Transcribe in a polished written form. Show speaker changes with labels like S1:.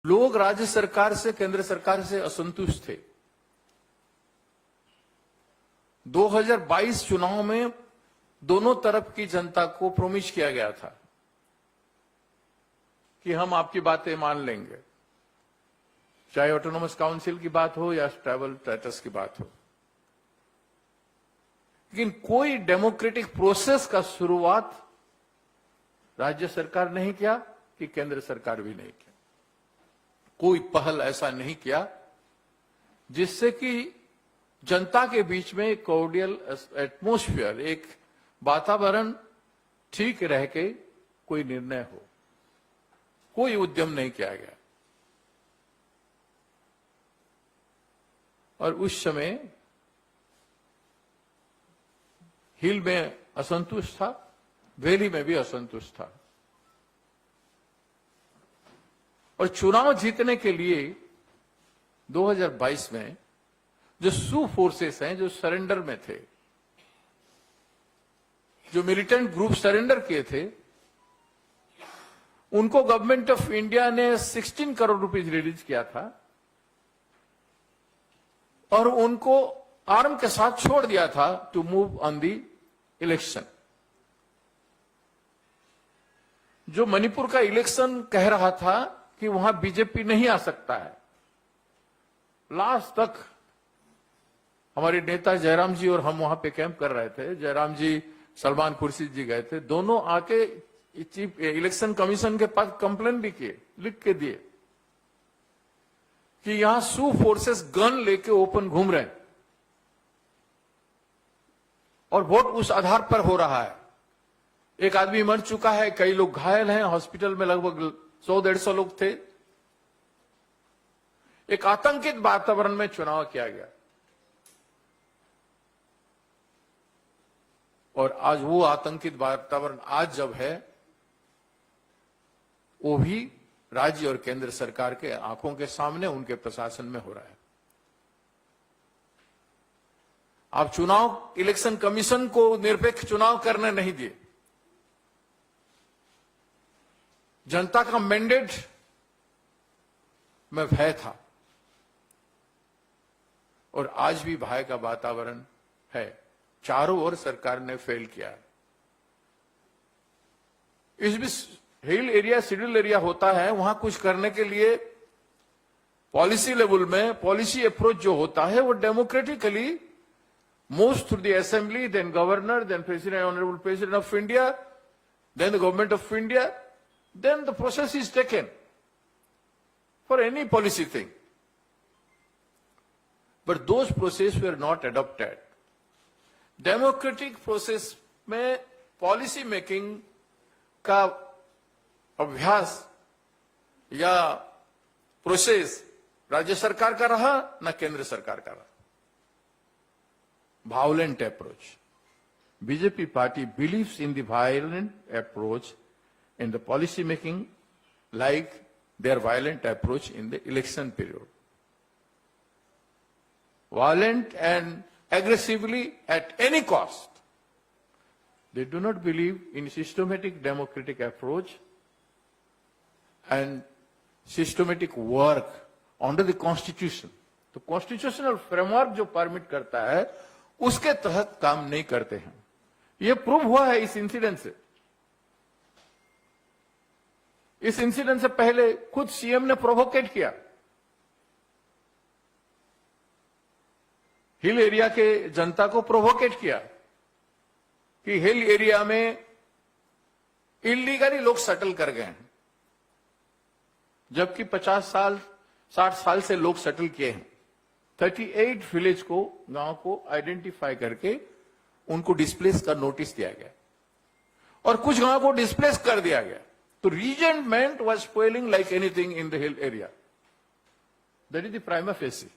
S1: लोग राज्य सरकार से, केंद्र सरकार से असंतुष्ट थे। 2022 चुनाव में दोनों तरफ की जनता को प्रॉमिस किया गया था कि हम आपकी बातें मान लेंगे, चाहे ऑटोनोमस काउंसिल की बात हो या ट्राइबल स्टेटस की बात हो। लेकिन कोई डेमोक्रेटिक प्रोसेस का शुरुआत राज्य सरकार नहीं किया कि केंद्र सरकार भी नहीं किया। कोई पहल ऐसा नहीं किया जिससे कि जनता के बीच में एक कॉर्डियल एटमॉस्फेयर, एक वातावरण ठीक रह के कोई निर्णय हो। कोई उद्यम नहीं किया गया। और उस समय हिल में असंतुष्ट था, वैली में भी असंतुष्ट था। और चुनाव जीतने के लिए 2022 में जो सू फोर्सेस हैं, जो सरेंडर में थे, जो मिलिटेंट ग्रुप सरेंडर किए थे, उनको गवर्नमेंट ऑफ इंडिया ने 16 करोड़ रुपीस रिलीज किया था और उनको आर्म के साथ छोड़ दिया था to move on the election. जो मणिपुर का इलेक्शन कह रहा था कि वहां बीजेपी नहीं आ सकता है, लास्ट तक हमारे नेता जयराम जी और हम वहां पे कैंप कर रहे थे। जयराम जी, सलमान खुर्शीद जी गए थे, दोनों आके चीफ इलेक्शन कमीशन के पास कंप्लेन भी किए, लिख के दिए कि यहां सू फोर्सेस गन लेके ओपन घूम रहे हैं और वोट उस आधार पर हो रहा है। एक आदमी मर चुका है, कई लोग घायल हैं, हॉस्पिटल में लगभग 100-150 लोग थे। एक आतंकित वातावरण में चुनाव किया गया और आज वो आतंकित वातावरण आज जब है, वो भी राज्य और केंद्र सरकार के आंखों के सामने, उनके प्रशासन में हो रहा है। आप चुनाव, इलेक्शन कमीशन को निरपेक्ष चुनाव करने नहीं दिए। जनता का मैंडेट में भय था और आज भी भय का वातावरण है। चारों ओर सरकार ने फेल किया। इस बीच हिल एरिया, शेड्यूल एरिया होता है, वहां कुछ करने के लिए पॉलिसी लेवल में पॉलिसी अप्रोच जो होता है वो democratically moves through the assembly, then governor, then president, honorable president of India, then the government of India, then the process is taken for any policy thing. But those processes were not adopted. Democratic process में policy making का अभ्यास या process राज्य सरकार का रहा, न केंद्र सरकार का रहा। Violent approach. BJP party believes in the violent approach in the policy making, like their violent approach in the election period. Violent and aggressively at any cost. They do not believe in systematic democratic approach and systematic work under the constitution. तो constitutional framework जो permit करता है, उसके तहत काम नहीं करते हैं। यह प्रूव हुआ है इस इंसिडेंट से। इस इंसिडेंट से पहले खुद सीएम ने प्रोवोकेट किया। हिल एरिया के जनता को प्रोवोकेट किया कि हिल एरिया में इलीगली लोग सेटल कर गए हैं, जबकि 50 साल 60 साल से लोग सेटल किए हैं। 38 विलेज को, गांव को आइडेंटिफाई करके उनको डिस्प्लेस का नोटिस दिया गया और कुछ गांव को डिस्प्लेस कर दिया गया। तो regiment was spoiling like anything in the hill area. That is the prima facie.